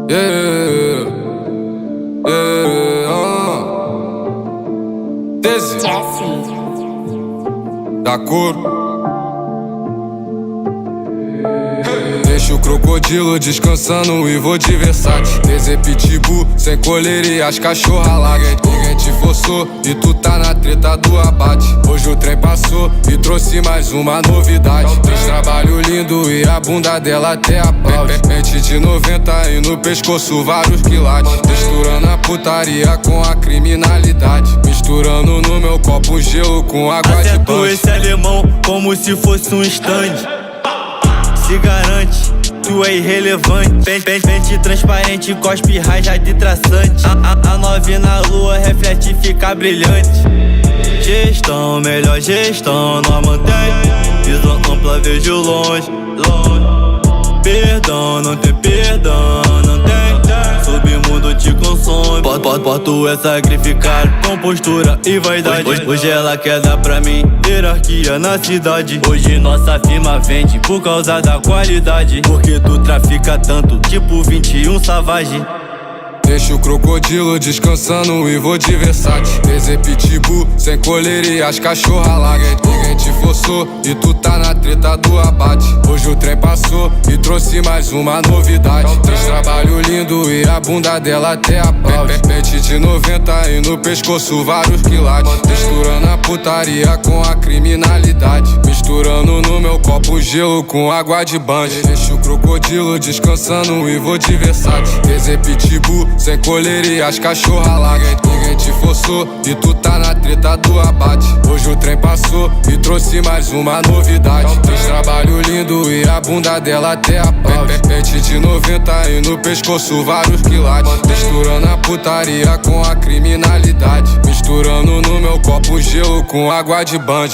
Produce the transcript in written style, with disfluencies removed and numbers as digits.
Yeah, yeah, Desi da cor. Deixa o crocodilo descansando e vou de Versace. Desi pitbull, sem coleira e as cachorra larga. Ninguém te forçou e tu tá na treta do abate. Hoje o trem passou e trouxe mais uma novidade. Fez trabalho lindo e a bunda dela até aplaude. Mente de 90 e no pescoço vários quilates. Misturando a putaria com a criminalidade. Misturando no meu copo um gelo com água de Acerto banho. esse alemão como se fosse um stand. Se garante, tu é irrelevante. Pente transparente, cospe raja de traçante. A nove na lua reflete e fica brilhante. Gestão, melhor gestão, nós mantém. Visão ampla, vejo longe. Perdão, não tem perdão, não tem. Submundo te consome. Boto é sacrificar com postura e vaidade. Hoje ela quer dar pra mim hierarquia na cidade. Hoje nossa firma vende por causa da qualidade. Porque tu trafica tanto, tipo 21 Savage. Deixa o crocodilo descansando e vou de Versace. Desi pitbull, sem coleira e as cachorra larga. Ninguém te forçou e tu tá na treta do abate. Hoje o trem passou e trouxe mais uma novidade. Fez trabalho lindo e a bunda dela até aplaude. Pente de 90 e no pescoço vários quilates. Misturando a putaria com a criminalidade. Misturando no meu copo um gelo com água de banho. Deixa o crocodilo descansando e vou de Versace. Desi pitbull, sem coleira e as cachorra larga. Ninguém te forçou e tu tá na treta do abate. Hoje o trem passou e trouxe mais uma novidade. Fez trabalho lindo e a bunda dela até aplaude. Pente de 90 e no pescoço vários quilates. Misturando a putaria com a criminalidade. Misturando no meu copo um gelo com água de band.